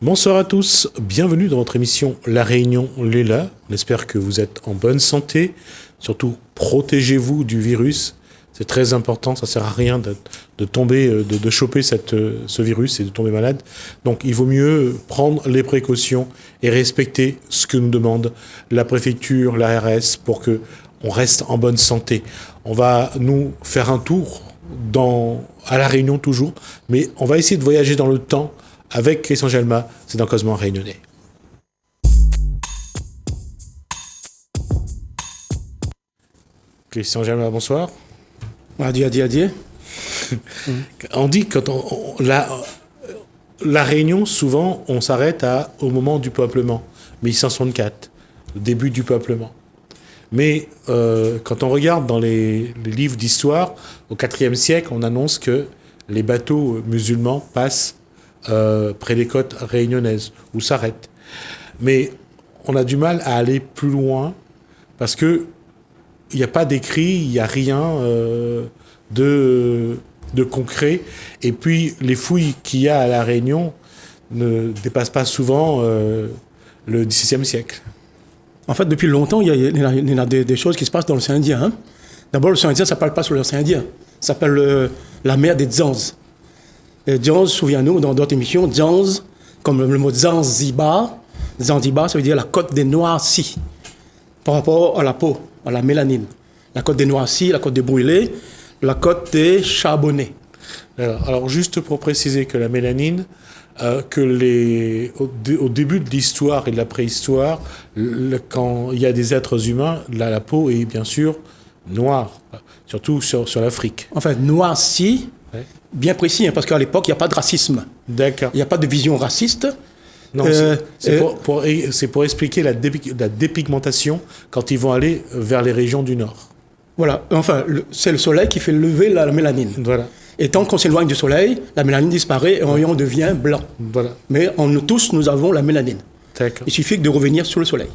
Bonsoir à tous, bienvenue dans votre émission La Réunion Léla. On espère que vous êtes en bonne santé. Surtout, protégez-vous du virus. C'est très important, ça sert à rien de tomber, de choper ce virus et de tomber malade. Donc il vaut mieux prendre les précautions et respecter ce que nous demande la préfecture, l'ARS, pour que on reste en bonne santé. On va nous faire un tour à La Réunion toujours, mais on va essayer de voyager dans le temps avec Christian Gelma, c'est dans Cosmo Réunionnais. Christian Gelma, bonsoir. Adieu. On dit que la Réunion, souvent, on s'arrête au moment du peuplement, 1164, le début du peuplement. Mais quand on regarde dans les livres d'histoire, au IVe siècle, on annonce que les bateaux musulmans passent près des côtes réunionnaises, ou s'arrêtent. Mais on a du mal à aller plus loin, parce que il n'y a pas d'écrit, il n'y a rien de concret. Et puis, les fouilles qu'il y a à La Réunion ne dépassent pas souvent le XVIe siècle. En fait, depuis longtemps, il y a des choses qui se passent dans l'océan Indien. Hein. D'abord, l'océan Indien, ça ne parle pas sur l'océan Indien. Ça s'appelle la mer des Dzanz. Dzanz, souviens-nous, dans d'autres émissions, Dzanz, comme le mot Zanzibar, Zanzibar, ça veut dire la côte des Noircis, par rapport à la peau, à la mélanine. La côte des Noircis, la côte des Brûlés, la côte des Charbonnés. Alors juste pour préciser que la mélanine, au début de l'histoire et de la préhistoire, quand il y a des êtres humains, la peau est bien sûr noire, surtout sur l'Afrique. Enfin, Noircis, ouais. Bien précis, hein, parce qu'à l'époque, il n'y a pas de racisme. D'accord. Il n'y a pas de vision raciste. Non, c'est pour expliquer la dépigmentation quand ils vont aller vers les régions du Nord. Voilà, enfin, c'est le soleil qui fait lever la mélanine. Voilà. Et tant qu'on s'éloigne du soleil, la mélanine disparaît et on devient blanc. Voilà. Mais nous tous, nous avons la mélanine. D'accord. Il suffit de revenir sur le soleil.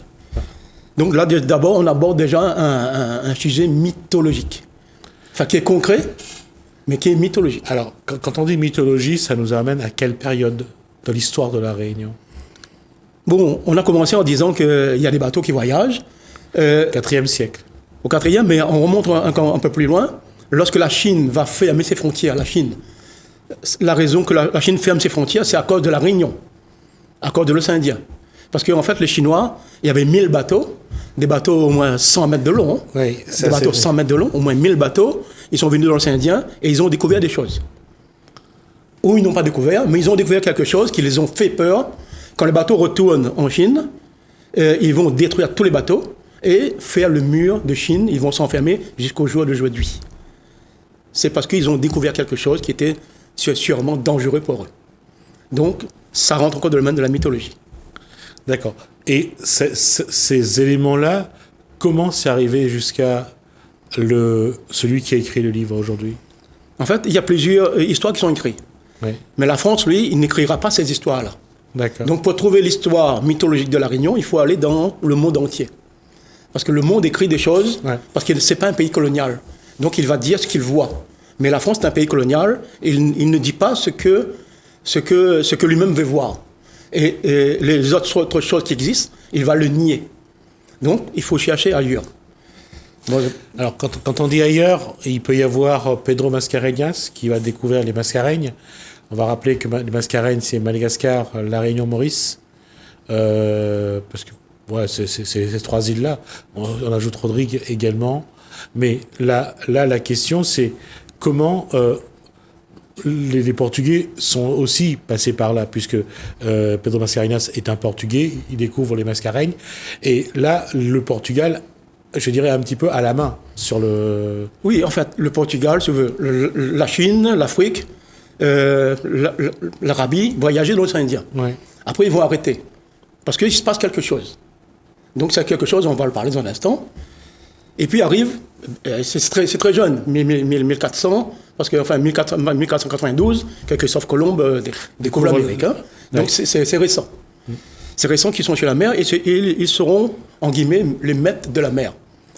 Donc là, d'abord, on aborde déjà un sujet mythologique. Enfin, qui est concret, mais qui est mythologique. Alors, quand on dit mythologie, ça nous amène à quelle période de l'histoire de La Réunion ? Bon, on a commencé en disant qu'il y a des bateaux qui voyagent. IVe siècle. Au IVe, mais on remonte un peu plus loin. Lorsque la Chine va fermer ses frontières, la raison que la Chine ferme ses frontières, c'est à cause de la Réunion, à cause de l'océan Indien. Parce qu'en fait, les Chinois, il y avait 1000 bateaux, des bateaux au moins 100 mètres de long. Oui, ça, des bateaux 100 mètres de long, au moins 1000 bateaux. Ils sont venus dans l'océan Indien et ils ont découvert des choses. Ou ils n'ont pas découvert, mais ils ont découvert quelque chose qui les ont fait peur. Quand les bateaux retournent en Chine, ils vont détruire tous les bateaux et faire le mur de Chine. Ils vont s'enfermer jusqu'au jour d'aujourd'hui. C'est parce qu'ils ont découvert quelque chose qui était sûrement dangereux pour eux. Donc, ça rentre encore dans le domaine de la mythologie. D'accord. Et ces éléments-là, comment c'est arrivé jusqu'à celui qui a écrit le livre aujourd'hui ? En fait, il y a plusieurs histoires qui sont écrites. Oui. Mais la France, lui, il n'écrira pas ces histoires-là. D'accord. Donc, pour trouver l'histoire mythologique de La Réunion, il faut aller dans le monde entier. Parce que le monde écrit des choses, parce que ce n'est pas un pays colonial. Donc, il va dire ce qu'il voit. Mais la France, c'est un pays colonial, et il ne dit pas ce que lui-même veut voir. Et les autres choses qui existent, il va le nier. Donc, il faut chercher ailleurs. Bon, alors, quand on dit ailleurs, il peut y avoir Pedro Mascarenhas qui va découvrir les Mascareignes. On va rappeler que les Mascareignes, c'est Madagascar, La Réunion, Maurice. Parce que voilà, c'est ces trois îles-là. On ajoute Rodrigue également. Mais là, la question, c'est comment les Portugais sont aussi passés par là, puisque Pedro Mascarenhas est un Portugais, il découvre les Mascareignes. Et là, le Portugal, je dirais un petit peu à la main sur le... Oui, en fait, le Portugal, si vous voulez, la Chine, l'Afrique, l'Arabie, voyager dans l'océan Indien. Ouais. Après, ils vont arrêter. Parce qu'il se passe quelque chose. Donc, c'est quelque chose, on va le parler dans un instant. Et puis arrive, c'est très jeune, 1400, parce que, enfin, 1492, que Christophe Colomb découvre l'Amérique. Hein. Donc, c'est récent. C'est récent qu'ils sont sur la mer et ils seront, en guillemets, les maîtres de la mer.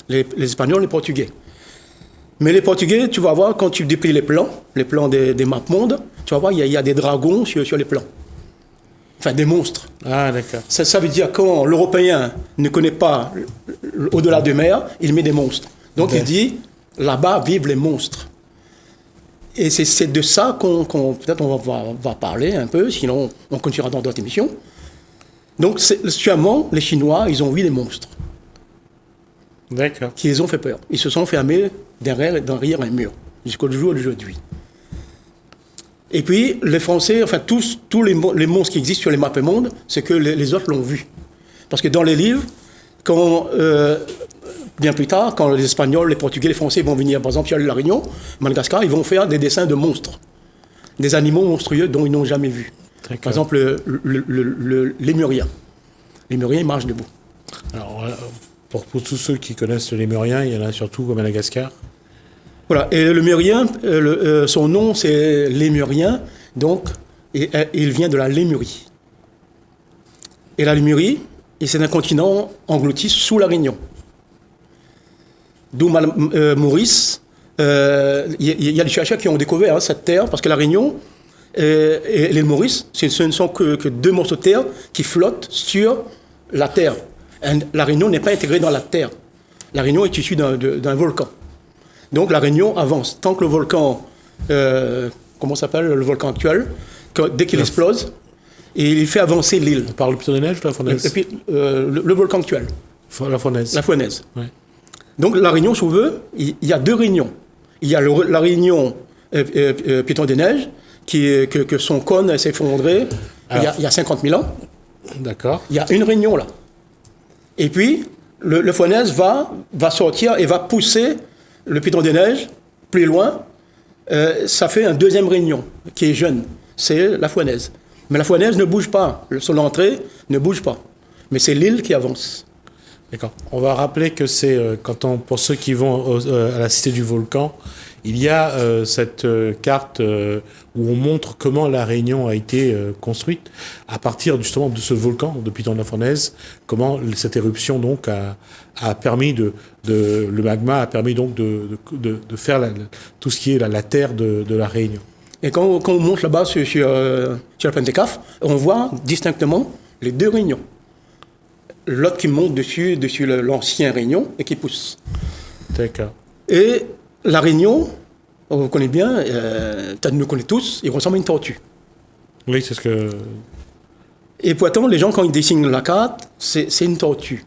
Les Espagnols, les Portugais. Mais les Portugais, tu vas voir, quand tu déplies les plans des maps mondes, tu vas voir, il y a des dragons sur les plans. Enfin, des monstres. Ah, d'accord. Ça veut dire quand l'Européen ne connaît pas au-delà de mer, il met des monstres. Donc il dit, là-bas vivent les monstres. Et c'est de ça qu'on peut-être on va parler un peu, sinon on continuera dans d'autres émissions. Donc sûrement, les Chinois, ils ont vu des monstres. D'accord. Qui les ont fait peur. Ils se sont fermés derrière un mur, jusqu'au jour d'aujourd'hui. Et puis, les Français, enfin, tous les monstres qui existent sur les maps mondes, c'est que les autres l'ont vu. Parce que dans les livres, bien plus tard, quand les Espagnols, les Portugais, les Français vont venir, par exemple, sur la Réunion, Madagascar, ils vont faire des dessins de monstres. Des animaux monstrueux dont ils n'ont jamais vu. Par exemple, les lémurien. Les lémurien, ils marchent debout. Alors, pour tous ceux qui connaissent le lémurien, il y en a surtout au Madagascar. Voilà, et le lémurien, son nom c'est lémurien, donc il vient de la Lémurie. Et la Lémurie, c'est un continent englouti sous la Réunion. D'où Maurice, il y a des chercheurs qui ont découvert cette terre, parce que la Réunion et l'île Maurice, ce ne sont que deux morceaux de terre qui flottent sur la terre. La Réunion n'est pas intégrée dans la terre. La Réunion est issue d'un volcan. Donc la Réunion avance. Tant que le volcan, comment s'appelle le volcan actuel, dès qu'il explose, et il fait avancer l'île. On parle plutôt de neige ou de la fournaise? Et puis le volcan actuel. La fournaise. La fournaise. Ouais. Donc la Réunion, si vous voulez, il y a deux réunions. Il y a la réunion Piton des Neiges, que son cône s'est effondré il y a 50 000 ans. D'accord. Il y a une réunion là. Et puis, le fournaise va sortir et va pousser le Piton des Neiges plus loin. Ça fait un deuxième réunion qui est jeune. C'est la fournaise. Mais la fournaise ne bouge pas. Son entrée ne bouge pas. Mais c'est l'île qui avance. D'accord. On va rappeler que c'est, pour ceux qui vont à la Cité du Volcan, il y a cette carte où on montre comment la Réunion a été construite à partir justement de ce volcan, de Piton de la Fournaise, comment cette éruption donc a permis le magma a permis donc de faire tout ce qui est la terre de la Réunion. Et quand on monte là-bas sur la plaine des Cafres, on voit distinctement les deux réunions. L'autre qui monte dessus l'ancien Réunion et qui pousse. D'accord. Et la Réunion, on vous connaît bien, peut-être nous connaît tous, il ressemble à une tortue. Oui, c'est ce que... Et pourtant, les gens, quand ils dessinent la carte, c'est une tortue.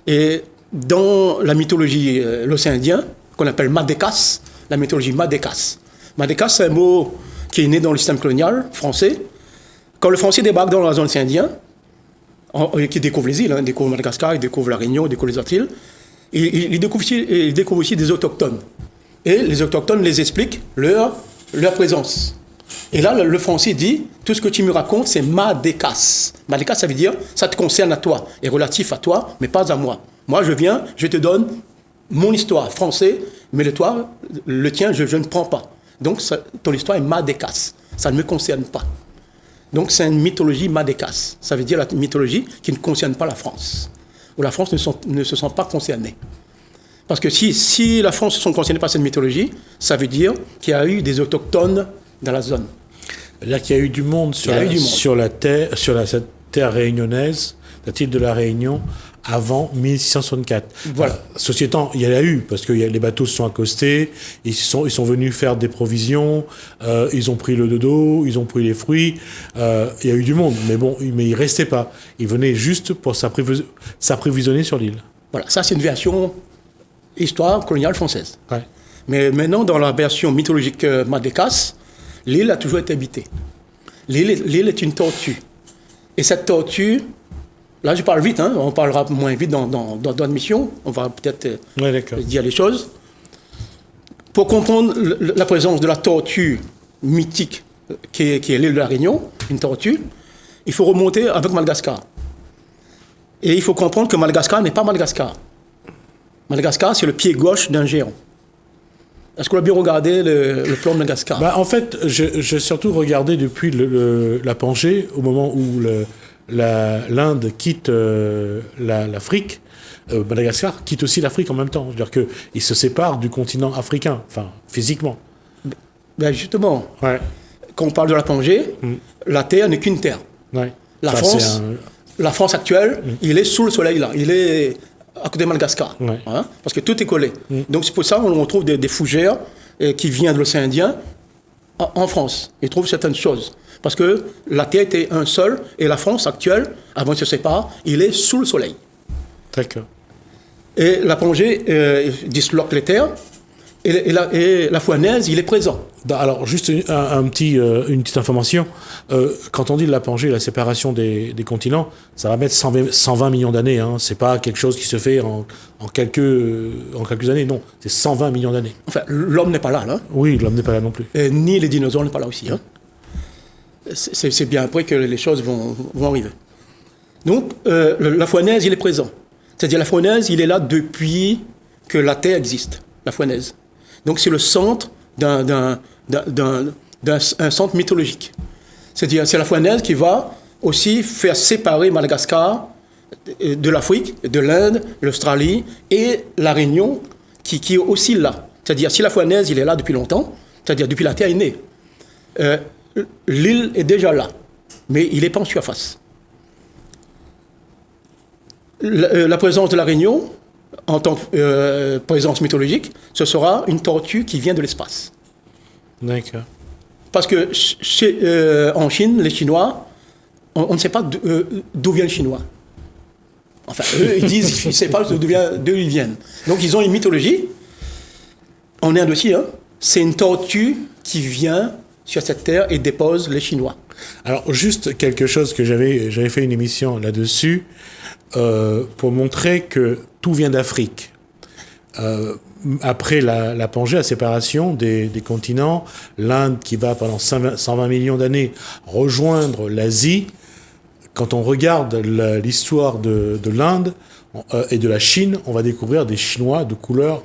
Et dans la mythologie l'océan Indien, qu'on appelle Madékas, la mythologie Madékas. Madékas, c'est un mot qui est né dans le système colonial français. Quand le Français débarque dans la zone océan Indien, qui découvre les îles, il découvre Madagascar, il découvre la Réunion, il découvre les autres îles, il découvre aussi des autochtones. Et les autochtones les expliquent leur présence. Et là, le Français dit, tout ce que tu me racontes, c'est Madékas. Madékas, ça veut dire, ça te concerne à toi, est relatif à toi, mais pas à moi. Moi, je viens, je te donne mon histoire français, mais le tien, je ne prends pas. Donc, ton histoire est Madékas. Ça ne me concerne pas. Donc, c'est une mythologie Madékas. Ça veut dire la mythologie qui ne concerne pas la France. Où la France ne se sent pas concernée. Parce que si la France ne se sent concernée par cette mythologie, ça veut dire qu'il y a eu des autochtones dans la zone. C'est-à-dire qu'il y a eu du monde sur cette terre réunionnaise, la île de la Réunion, avant 1664. Voilà. Ceci étant, il y en a eu, parce que les bateaux se sont accostés, ils sont venus faire des provisions, ils ont pris le dodo, ils ont pris les fruits, il y a eu du monde, mais ils restaient pas. Ils venaient juste pour s'approvisionner sur l'île. Voilà, ça c'est une version histoire coloniale française. Ouais. Mais maintenant, dans la version mythologique Madékas, l'île a toujours été habitée. L'île est une tortue. Et cette tortue, là je parle vite, on parlera moins vite dans d'autres missions, on va peut-être dire les choses. Pour comprendre la présence de la tortue mythique qui est l'île de la Réunion, une tortue, il faut remonter avec Madagascar. Et il faut comprendre que Madagascar n'est pas Madagascar. Madagascar, c'est le pied gauche d'un géant. Est-ce qu'on a bien regardé le plan de Madagascar ? En fait, j'ai surtout regardé depuis la Pangée, au moment où l'Inde quitte l'Afrique, Madagascar quitte aussi l'Afrique en même temps. C'est-à-dire qu'il se sépare du continent africain, enfin, physiquement. Ben justement, Ouais. quand on parle de la Pangée, la Terre n'est qu'une terre. Ouais. La Ça, France, c'est la France actuelle, il est sous le soleil là. Il est à côté de Madagascar. Ouais. Hein, parce que tout est collé. Donc c'est pour ça qu'on retrouve des fougères qui viennent de l'océan Indien en France. Ils trouvent certaines choses. Parce que la Terre était un seul, et la France actuelle, avant de se séparer, il est sous le soleil. D'accord. Et la Pangée disloque les terres, et la fournaise, il est présent. Alors, juste une petite information. Quand on dit la Pangée, la séparation des continents, ça va mettre 120 millions d'années. Hein. C'est pas quelque chose qui se fait en quelques années. Non, c'est 120 millions d'années. Enfin, l'homme n'est pas là, là. Oui, l'homme n'est pas là non plus. Et ni les dinosaures n'est pas là aussi. Hein. C'est bien après que les choses vont arriver. Donc, la fournaise, il est présent. C'est-à-dire, la fournaise, il est là depuis que la Terre existe, la fournaise. Donc, c'est le centre d'un centre mythologique. C'est-à-dire, c'est la fournaise qui va aussi faire séparer Madagascar de l'Afrique, de l'Inde, l'Australie et la Réunion qui est aussi là. C'est-à-dire, si la fournaise, il est là depuis longtemps, c'est-à-dire depuis la Terre est née, l'île est déjà là, mais il n'est pas en surface. La présence de la Réunion, en tant que présence mythologique, ce sera une tortue qui vient de l'espace. D'accord. Parce que en Chine, les Chinois, on ne sait pas d'où vient le Chinois. Enfin, eux, ils disent qu'ils ne savent pas d'où ils viennent. Donc, ils ont une mythologie. En Inde aussi, hein, c'est une tortue qui vient sur cette terre et dépose les Chinois. Alors, juste quelque chose que j'avais fait une émission là-dessus pour montrer que tout vient d'Afrique. Après la Pangée, la séparation des continents, l'Inde qui va pendant 120 millions d'années rejoindre l'Asie, quand on regarde l'histoire de l'Inde et de la Chine, on va découvrir des Chinois de couleur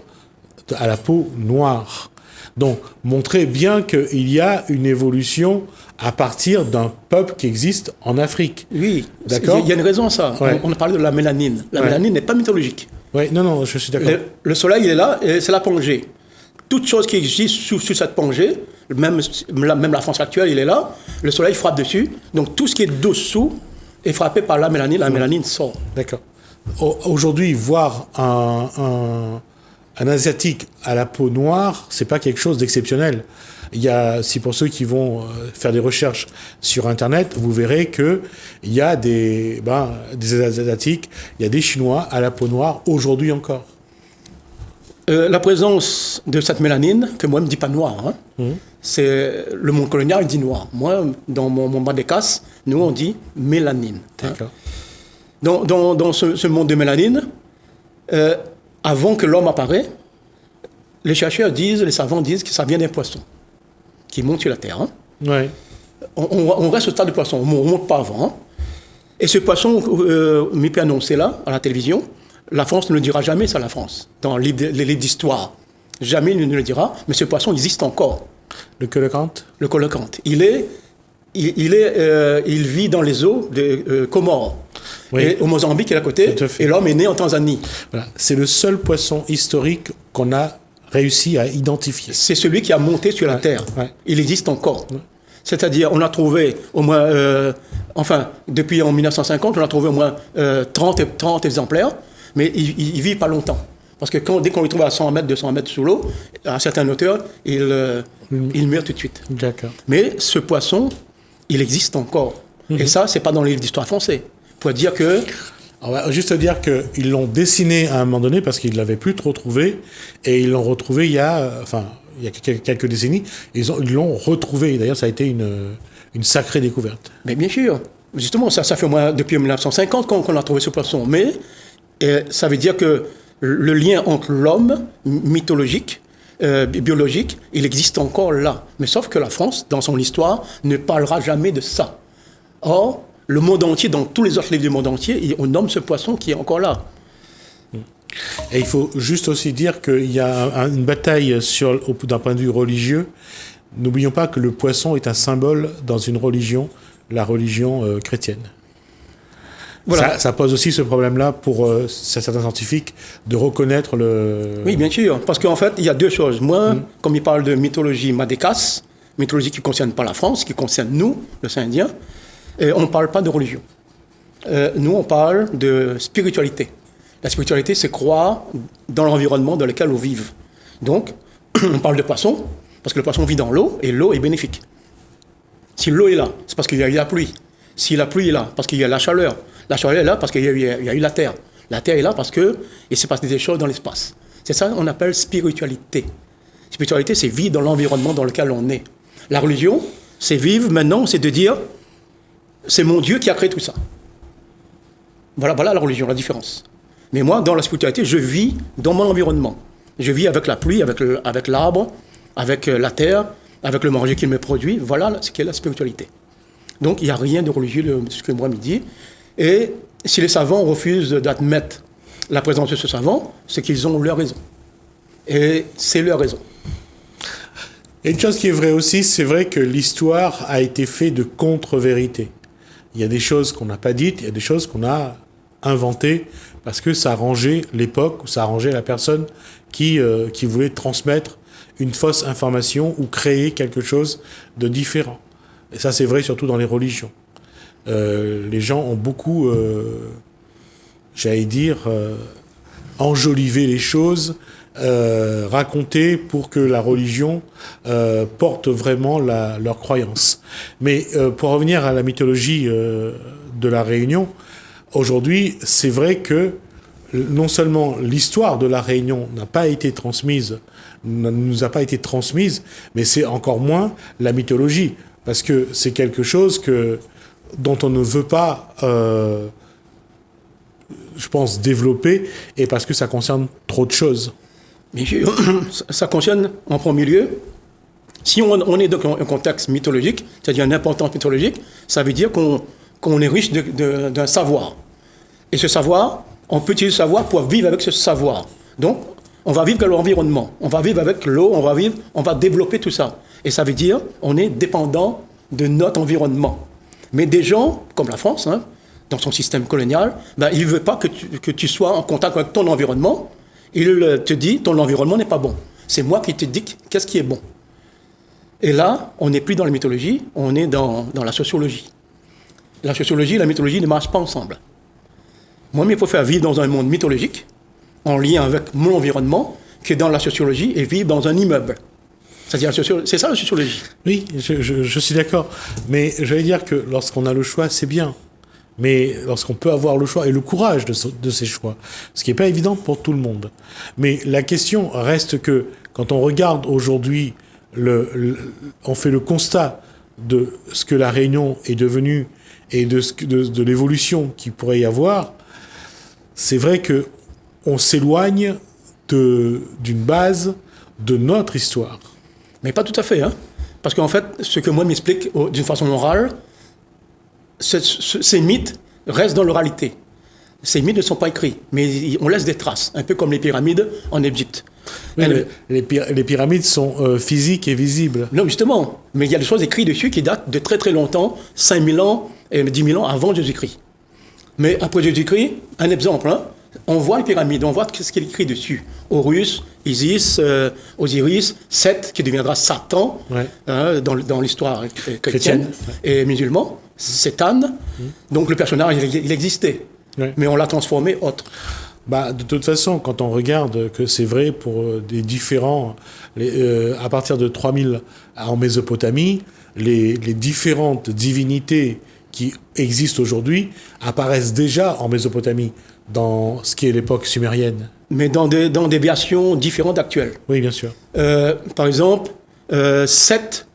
à la peau noire. Donc, montrer bien qu'il y a une évolution à partir d'un peuple qui existe en Afrique. Oui, d'accord. Il y a une raison à ça. Ouais. On a parlé de la mélanine. La mélanine n'est pas mythologique. Oui, non, je suis d'accord. Le soleil, il est là, et c'est la Pangée. Toute chose qui existe sous cette Pangée, même la France actuelle, il est là, le soleil frappe dessus, donc tout ce qui est dessous est frappé par la mélanine sort. D'accord. Aujourd'hui, voir un Asiatique à la peau noire, c'est pas quelque chose d'exceptionnel. Si pour ceux qui vont faire des recherches sur Internet, vous verrez que il y a des Asiatiques, il y a des Chinois à la peau noire aujourd'hui encore. La présence de cette mélanine, que moi, je ne dis pas noire, hein, c'est le monde colonial, il dit noir. Moi, dans mon bas des casses, nous, on dit mélanine. D'accord. Hein. Dans ce monde de mélanine, avant que l'homme apparaît, les chercheurs disent, les savants disent que ça vient d'un poisson qui monte sur la Terre. Hein. Ouais. On reste au stade du poisson, on ne monte pas avant. Hein. Et ce poisson, m'y peut annoncer là, à la télévision, la France ne le dira jamais, ça, la France, dans les livres d'histoire. Jamais il ne le dira, mais ce poisson existe encore. Le colocante. Le colocante. Il vit dans les eaux de Comores. Oui. Et au Mozambique, il est à côté, et l'homme est né en Tanzanie. Voilà. C'est le seul poisson historique qu'on a réussi à identifier. C'est celui qui a monté sur la Terre. Ouais. Il existe encore. Ouais. C'est-à-dire, on a trouvé au moins, depuis en 1950, on a trouvé au moins 30 exemplaires, mais il ne vit pas longtemps. Parce que dès qu'on le trouve à 100 mètres, 200 mètres sous l'eau, à certaines hauteurs, il meurt tout de suite. D'accord. Mais ce poisson, il existe encore. Et ça, ce n'est pas dans les livres d'histoire français. Pour dire que... On va juste dire qu'ils l'ont dessiné à un moment donné parce qu'ils ne l'avaient plus trop trouvé, et ils l'ont retrouvé il y a quelques décennies, ils l'ont retrouvé. D'ailleurs, ça a été une sacrée découverte. Mais bien sûr. Justement, ça fait au moins depuis 1950 qu'on a trouvé ce poisson. Mais ça veut dire que le lien entre l'homme mythologique, biologique, il existe encore là. Mais sauf que la France, dans son histoire, ne parlera jamais de ça. Or, le monde entier, dans tous les autres livres du monde entier, on nomme ce poisson qui est encore là. Et il faut juste aussi dire qu'il y a une bataille d'un point de vue religieux. N'oublions pas que le poisson est un symbole dans une religion, la religion chrétienne. Voilà. Ça pose aussi ce problème-là pour certains scientifiques de reconnaître le... Oui, bien sûr, parce qu'en fait, il y a deux choses. Moi, comme il parle de mythologie madécasse, mythologie qui ne concerne pas la France, qui concerne nous, le Saint-Indien, on ne parle pas de religion. Nous, on parle de spiritualité. La spiritualité, c'est croire dans l'environnement dans lequel on vit. Donc, on parle de poisson, parce que le poisson vit dans l'eau, et l'eau est bénéfique. Si l'eau est là, c'est parce qu'il y a eu la pluie. Si la pluie est là, parce qu'il y a la chaleur. La chaleur est là parce qu'il y a eu la terre. La terre est là parce qu'il s'est passé des choses dans l'espace. C'est ça qu'on appelle spiritualité. Spiritualité, c'est vivre dans l'environnement dans lequel on est. La religion, c'est vivre maintenant, c'est de dire, c'est mon Dieu qui a créé tout ça. Voilà la religion, la différence. Mais moi, dans la spiritualité, je vis dans mon environnement. Je vis avec la pluie, avec l'arbre, avec la terre, avec le manger qu'il me produit. Voilà ce qu'est la spiritualité. Donc, il n'y a rien de religieux de ce que moi me dit. Et si les savants refusent d'admettre la présence de ce savant, c'est qu'ils ont leur raison. Et c'est leur raison. Et une chose qui est vraie aussi, c'est vrai que l'histoire a été faite de contre-vérités. Il y a des choses qu'on n'a pas dites, il y a des choses qu'on a inventées parce que ça arrangeait l'époque, ou ça arrangeait la personne qui voulait transmettre une fausse information ou créer quelque chose de différent. Et ça, c'est vrai surtout dans les religions. Les gens ont beaucoup, j'allais dire, enjolivé les choses, raconté pour que la religion porte vraiment leur croyance. Mais pour revenir à la mythologie de la Réunion, aujourd'hui, c'est vrai que non seulement l'histoire de la Réunion n'a pas été transmise, ne nous a pas été transmise, mais c'est encore moins la mythologie, parce que c'est quelque chose dont on ne veut pas, je pense, développer, et parce que ça concerne trop de choses. Mais ça concerne en premier lieu, si on est dans un contexte mythologique, c'est-à-dire une importance mythologique, ça veut dire qu'on est riche d'un savoir. Et ce savoir, on peut utiliser ce savoir pour vivre avec ce savoir. Donc, on va vivre dans l'environnement, on va vivre avec l'eau, on va développer tout ça. Et ça veut dire on est dépendant de notre environnement. Mais des gens, comme la France, dans son système colonial, il ne veut pas que tu sois en contact avec ton environnement. Il te dit, ton environnement n'est pas bon. C'est moi qui te dis qu'est-ce qui est bon. Et là, on n'est plus dans la mythologie, on est dans la sociologie. La sociologie et la mythologie ne marchent pas ensemble. Moi, il préfère vivre dans un monde mythologique, en lien avec mon environnement, que dans la sociologie et vivre dans un immeuble. C'est-à-dire, c'est ça la sociologie. Oui, je suis d'accord. Mais j'allais dire que lorsqu'on a le choix, c'est bien. Mais lorsqu'on peut avoir le choix et le courage de ces choix, ce qui n'est pas évident pour tout le monde. Mais la question reste que, quand on regarde aujourd'hui, on fait le constat de ce que la Réunion est devenue et de l'évolution qu'il pourrait y avoir, c'est vrai qu'on s'éloigne d'une base de notre histoire. Mais pas tout à fait, parce qu'en fait, ce que moi m'explique d'une façon orale, ces mythes restent dans l'oralité. Ces mythes ne sont pas écrits, mais on laisse des traces, un peu comme les pyramides en Égypte. Oui, les pyramides sont physiques et visibles. Non, justement, mais il y a des choses écrites dessus qui datent de très très longtemps, 5000 ans et 10 000 ans avant Jésus-Christ. Mais après Jésus-Christ, un exemple, on voit les pyramides, on voit ce qu'il est écrit dessus. Horus, Isis, Osiris, Seth, qui deviendra Satan, dans l'histoire chrétienne et musulmane, Satan. Donc le personnage, il existait, mais on l'a transformé autre. De toute façon, quand on regarde que c'est vrai pour des différents... à partir de 3000 en Mésopotamie, les différentes divinités qui existent aujourd'hui apparaissent déjà en Mésopotamie, dans ce qui est l'époque sumérienne. Mais dans des versions différentes actuelles. Oui, bien sûr. Par exemple, Seth,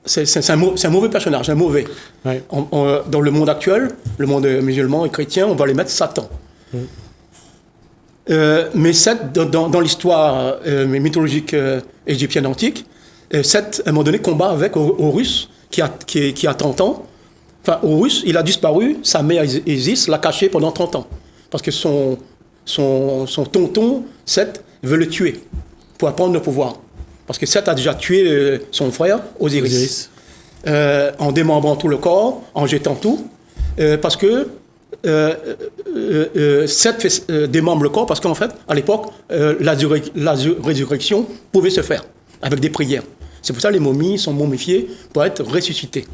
c'est un mauvais personnage, un mauvais. Ouais. Dans le monde actuel, le monde musulman et chrétien, on va les mettre Satan. Mais Seth, dans l'histoire mythologique égyptienne antique, Seth, à un moment donné, combat avec Horus, qui a 30 ans. Enfin, Horus, il a disparu, sa mère Isis l'a caché pendant 30 ans. Parce que son tonton, Seth, veut le tuer pour apprendre le pouvoir. Parce que Seth a déjà tué son frère, Osiris. En démembrant tout le corps, en jetant tout. Parce que Seth démembre le corps parce qu'en fait, à l'époque, la résurrection pouvait se faire avec des prières. C'est pour ça que les momies sont momifiées pour être ressuscitées.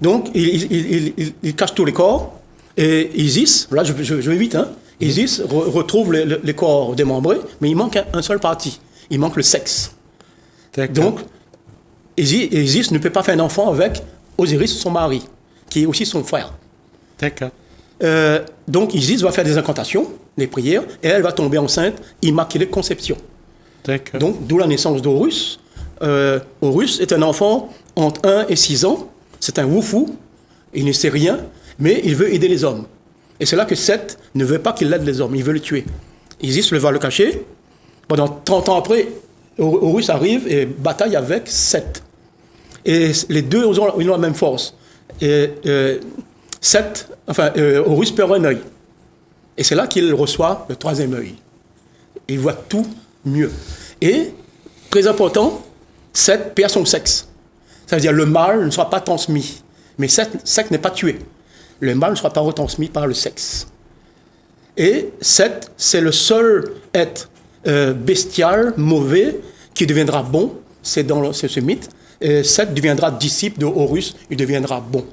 Donc, il cache tous les corps. Et Isis, là je vais vite, hein, Isis retrouve les corps démembrés, mais il manque un seul parti. Il manque le sexe. Donc, Isis ne peut pas faire un enfant avec Osiris, son mari, qui est aussi son frère. D'accord. Donc Isis va faire des incantations, des prières, et elle va tomber enceinte, immaculée conception. D'accord. Donc, d'où la naissance d'Horus. Horus est un enfant entre 1 et 6 ans. C'est un woufou, il ne sait rien, mais il veut aider les hommes. Et c'est là que Seth ne veut pas qu'il aide les hommes, il veut le tuer. Isis va le cacher. Pendant 30 ans après, Horus arrive et bataille avec Seth. Et les deux ils ont la même force. Et Horus perd un œil. Et c'est là qu'il reçoit le troisième œil. Il voit tout mieux. Et, très important, Seth perd son sexe. Ça veut dire le mâle ne sera pas transmis. Mais Seth n'est pas tué. Le mâle ne sera pas retransmis par le sexe. Et Seth, c'est le seul être bestial, mauvais, qui deviendra bon. C'est ce mythe. Et Seth deviendra disciple de Horus, il deviendra bon.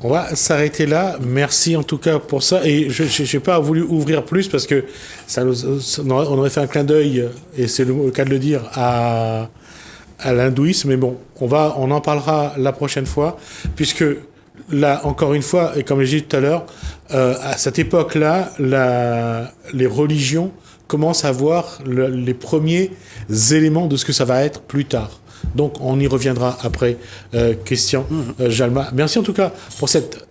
On va s'arrêter là. Merci en tout cas pour ça. Et je n'ai pas voulu ouvrir plus parce que on aurait fait un clin d'œil, et c'est le cas de le dire, à l'hindouisme. Mais bon, on en parlera la prochaine fois, puisque là, encore une fois, et comme j'ai dit tout à l'heure, à cette époque-là, les religions commencent à voir les premiers éléments de ce que ça va être plus tard. Donc, on y reviendra après, Christian Jalma. Merci en tout cas pour cette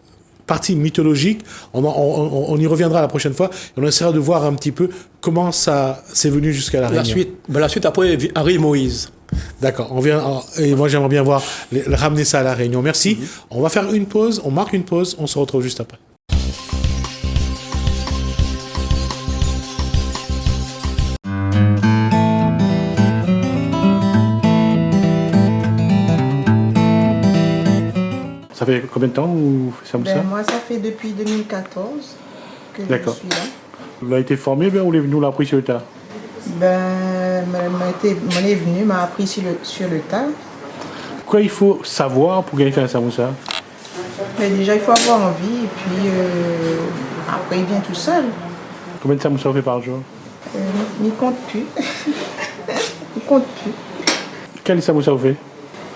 partie mythologique. On y reviendra la prochaine fois. Et on essaiera de voir un petit peu comment ça s'est venu jusqu'à la Réunion. La suite après arrive Moïse. D'accord. Et moi, j'aimerais bien ramener ça à la Réunion. Merci. On va faire une pause. On marque une pause. On se retrouve juste après. Ça fait combien de temps vous faites ça? Moi, ça fait depuis 2014 que je suis là. Vous avez été formé ou vous l'avez venu appris sur le tas? Mon est venu, m'a appris sur le tas. Quoi il faut savoir pour gagner un samoussa? Mais déjà, il faut avoir envie, et puis après, il vient tout seul. Combien de samoussa vous faites par jour? Il ne compte plus. Il compte plus. Quel samoussa vous faites?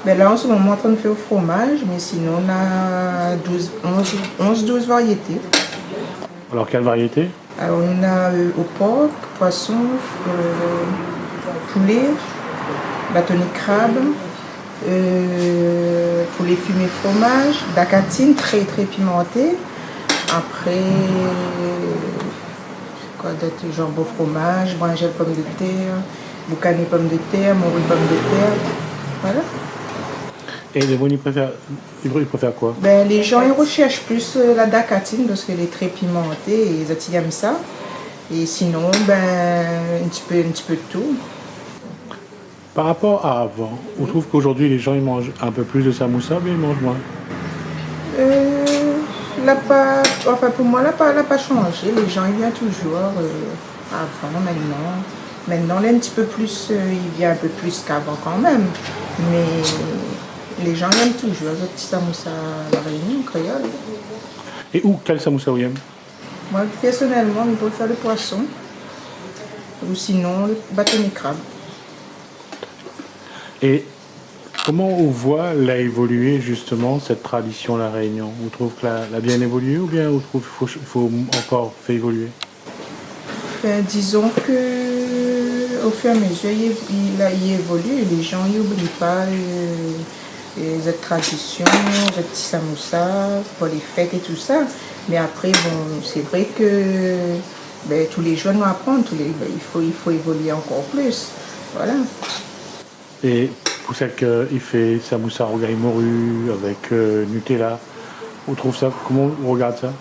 Là, en ce moment, on est en train de faire au fromage, mais sinon, on a 11-12 variétés. Alors, quelle variété? Alors, on a au porc, poisson, poulet, bâtonnet de crabe, poulet fumé fromage, dacatine très très pimenté. Après, quoi d'autre? Jambon fromage, brinjelle pomme de terre, boucané pomme de terre, morue pomme de terre. Voilà. Et les gens, ils préfèrent quoi? Les gens ils recherchent plus la dacatine parce qu'elle est très pimentée et ils aiment ça. Et sinon, un petit peu de tout. Par rapport à avant, on trouve qu'aujourd'hui les gens ils mangent un peu plus de samoussa, mais ils mangent moins. Pour moi, elle n'a pas changé. Les gens ils viennent toujours avant, maintenant. Maintenant, là, un petit peu plus, il vient un peu plus qu'avant quand même. Mais les gens aiment toujours le petit samoussa à la Réunion, créole. Et quel samoussa vous aimez? Moi, personnellement, je préfère le poisson. Ou sinon, le bâtonnet de crabe. Et comment on voit l'a évolué justement cette tradition la Réunion? Vous trouvez qu'elle a bien évolué ou bien vous trouvez qu'il faut encore faire évoluer? Disons que au fur et à mesure il évolue et les gens n'oublient pas cette tradition, ce petit samoussa pour les fêtes et tout ça. Mais après, c'est vrai que tous les jours nous apprendre, il faut évoluer encore plus. Voilà. Et pour celle qui fait samoussa rogaille morue avec Nutella, vous trouvez ça, comment vous regardez ça?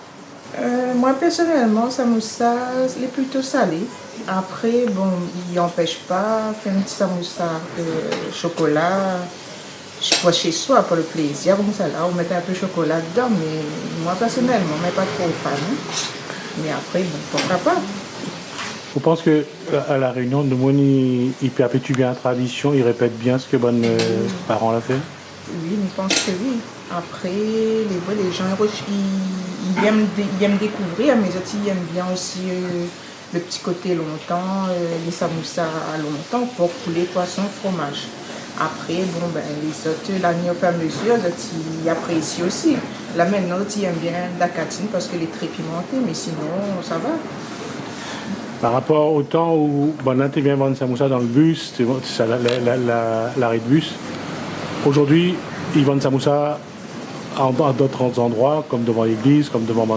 Moi personnellement, samoussa, il est plutôt salé. Après, il n'empêche pas faire un petit samoussa chocolat, pas chez soi pour le plaisir, comme ça là, on mettait un peu de chocolat dedans, mais moi personnellement, je ne suis pas trop fan. Mais après, bon, pourquoi pas. Vous pensez que à la Réunion, le monde il perpétue bien la tradition, il répète bien ce que les parents l'ont fait? Oui, je pense que oui. Après, les gens, ils aiment découvrir, mais ils aiment bien aussi le petit côté longtemps, les samoussas à longtemps pour couler poisson, fromage. Après, bon, ben, les autres, l'année au fur et à mesure, ils apprécient aussi. Là maintenant, ils aiment bien la catine parce qu'elle est très pimentée, mais sinon, ça va. Par rapport au temps où tu viens vendre samoussa dans le bus, c'est l'arrêt de bus. Aujourd'hui, ils vendent samoussa à d'autres endroits, comme devant l'église, comme devant...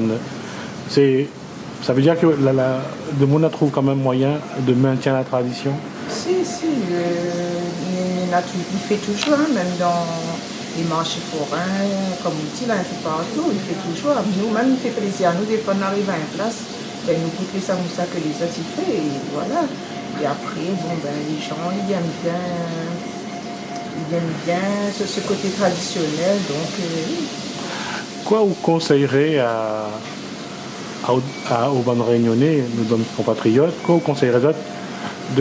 Ça veut dire que le monde trouve quand même moyen de maintenir la tradition? Si, il fait toujours, hein, même dans les marchés forains, comme on dit, là, un peu partout, il fait toujours. Nous, même, il fait plaisir. Nous, des fois, on arrive à une place, ben, nous goûtons les samoussas que les autres, ils font, et voilà. Et après, bon, ben, les gens, ils aiment bien ce côté traditionnel, donc... Quoi vous conseillerez aux bonnes réunionnais, nos compatriotes, quoi vous conseillerez d'autres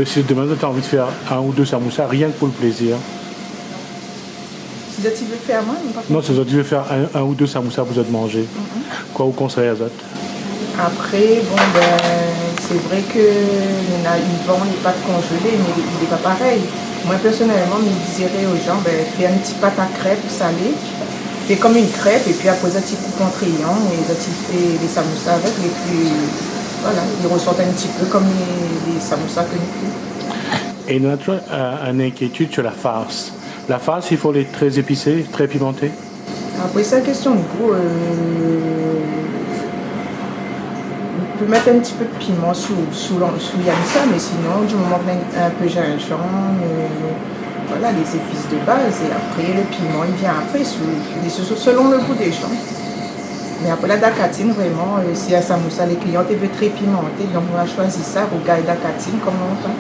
si demain tu as envie de faire un ou deux samoussas, rien que pour le plaisir? Si tu veux faire moi, non, si tu veux faire un ou deux samoussas pour vous manger, quoi vous conseillerez aux autres? Après, bon, ben, c'est vrai qu'ils vendent les pâtes congelées, mais il n'est pas pareil. Moi, personnellement, je dirais aux gens, ben, fais un petit pâte à crêpes salée, fais comme une crêpe, et puis après ça, tu coupes en triangle, et ça, tu fais les samoussas avec, et puis voilà, ils ressortent un petit peu comme les samoussas que nous faisons. Et nous avons une inquiétude sur la farce. La farce, il faut les très épicée, très pimentée? Après, c'est une question de goût. On peut mettre un petit peu de piment sous ça, mais sinon, du moment qu'on a un peu gingembre, voilà, les épices de base, et après, le piment, il vient après, selon le goût des gens. Mais après, la dacatine, vraiment, si à samoussa, les clients veulent très pimenté, donc on a choisi ça, au gars dacatine, comme longtemps.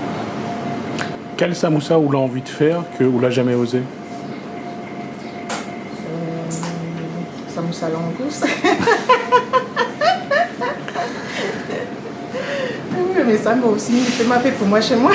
Quel samoussa vous l'avez envie de faire que vous l'avez jamais osé? Samoussa langouste. Oui, mais ça, moi aussi, il fait ma paix pour moi chez moi.